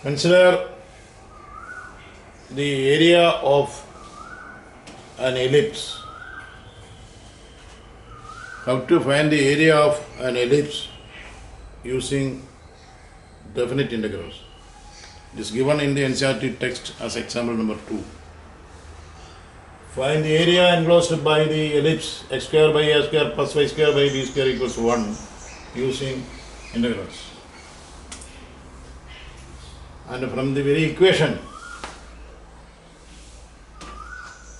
Consider the area of an ellipse. How to find the area of an ellipse using definite integrals. It is given in the NCERT text as example number 2. Find the area enclosed by the ellipse x square by a square plus y square by b square equals 1 using integrals. And from the very equation,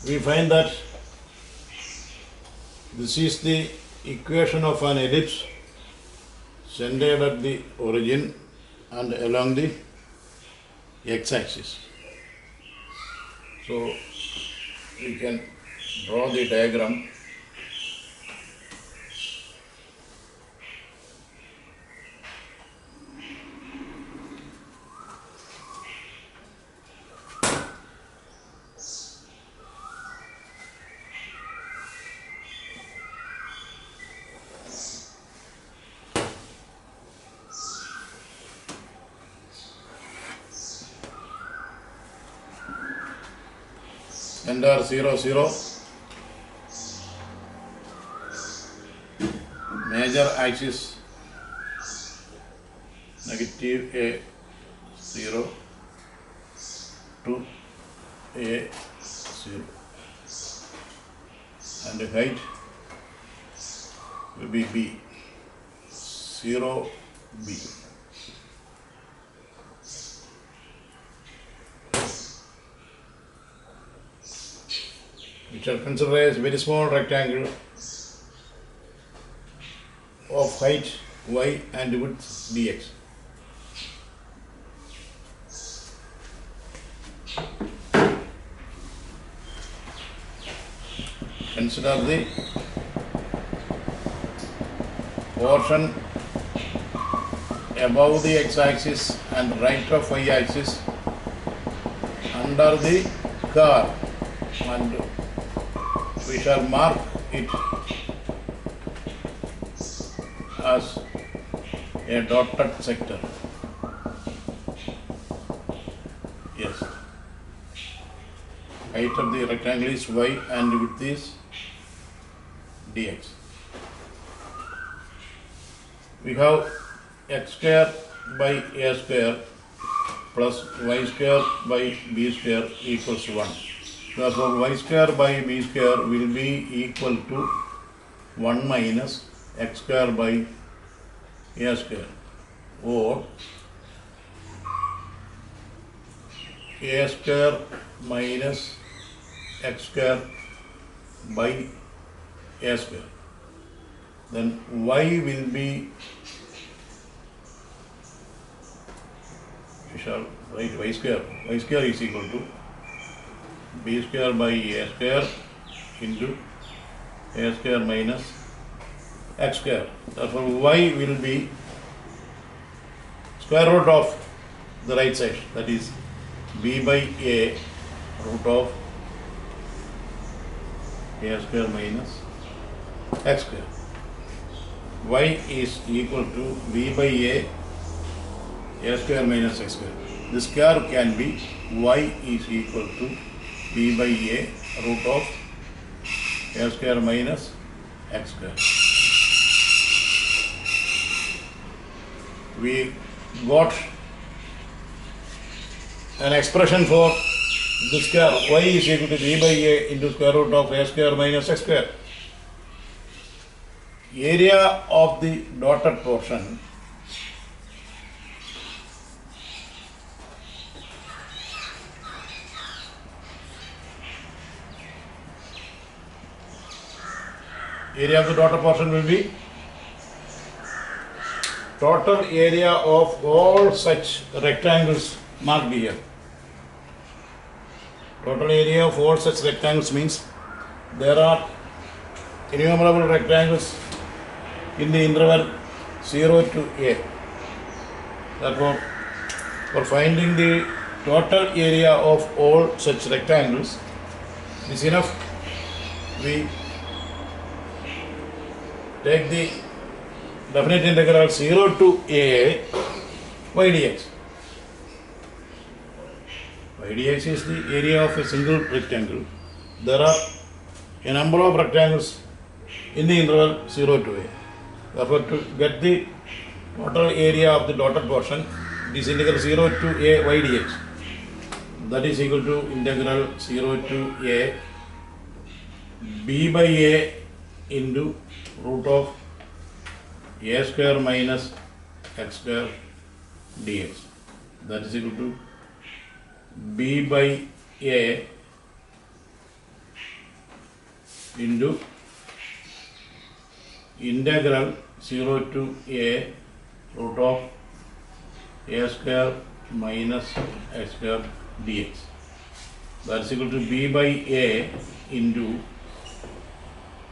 we find that this is the equation of an ellipse centered at the origin and along the x-axis. So we can draw the diagram. Enter 0, 0. Major axis negative a 0 to a 0, and the height will be b 0 b. We shall consider a very small rectangle of height y and width dx. Consider the portion above the x-axis and right of y-axis under the curve, and we shall mark it as a dotted sector. Yes. Height of the rectangle is y and width is dx. We have x square by a square plus y square by b square equals 1. Therefore, y square by b square will be equal to 1 minus x square by a square, or a square minus x square by a square. Then y will be, we shall write y square. Y square is equal to b square by a square into a square minus x square. Therefore, y will be square root of the right side, that is b by a root of a square minus x square. Y is equal to b by a square minus x square. This curve can be y is equal to b by a root of a square minus x square. We got an expression for this curve. Y is equal to b by a into square root of a square minus x square. Area of the dotted portion will be total area of all such rectangles marked here. Total area of all such rectangles means there are innumerable rectangles in the interval 0 to a. Therefore, for finding the total area of all such rectangles, it is enough we take the definite integral 0 to a y dx. Radius is the area of a single rectangle. There are a number of rectangles in the interval 0 to a. Therefore, to get the total area of the dotted portion, this integral 0 to a y dx, that is equal to integral 0 to a b by a into root of a square minus x square dx. That is equal to b by a into integral 0 to a root of a square minus x square dx. That is equal to b by a into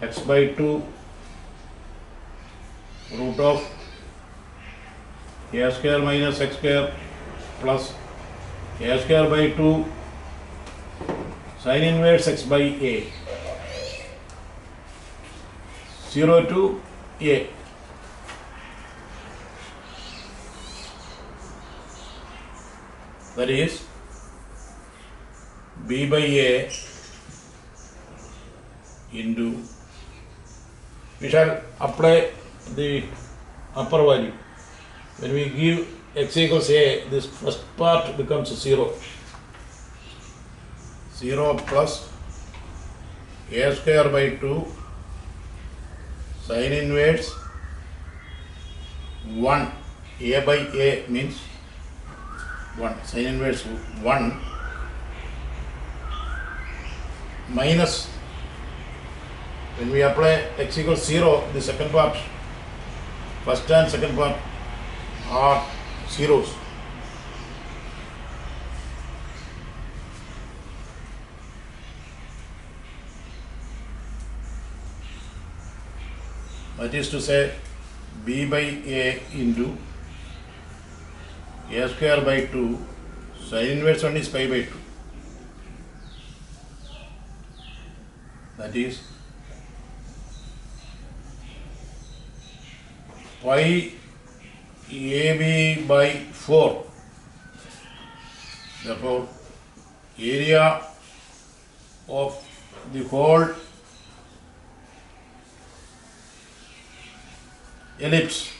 x by 2 root of a square minus x square plus a square by 2 sin inverse x by a, 0 to a. That is b by a into, we shall apply the upper value. When we give x equals a, this first part becomes 0. 0 plus a square by 2 sin inverse 1, a by a means 1, sin inverse 1 minus, when we apply x equals 0, the second part, first and second part are zeros. That is to say, b by a into a square by 2, sin inverse 1 is pi by 2. That is pi ab by 4. Therefore, area of the whole ellipse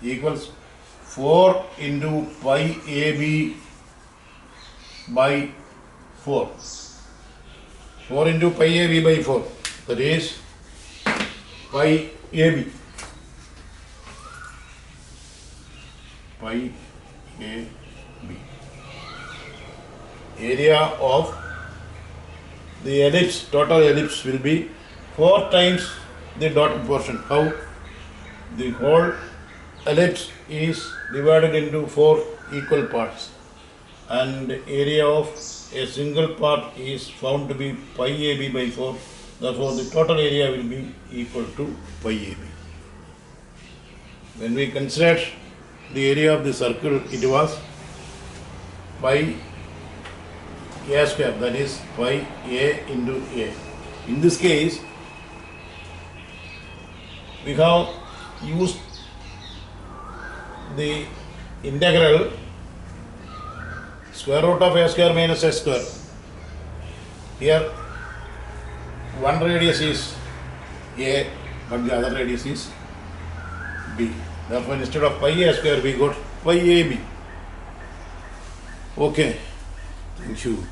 equals 4 into pi ab by 4. 4 into pi ab by 4. That is pi ab. Pi ab. Area of the ellipse, total ellipse will be 4 times the dotted portion. How? The whole ellipse is divided into 4 equal parts, and area of a single part is found to be pi ab by 4. Therefore, the total area will be equal to pi ab. When we considered the area of the circle, it was pi a square, that is pi a into a. In this case, we have used the integral square root of a square minus s square. Here one radius is a, but the other radius is b. Therefore, instead of pi a square, we got pi ab. Okay, thank you.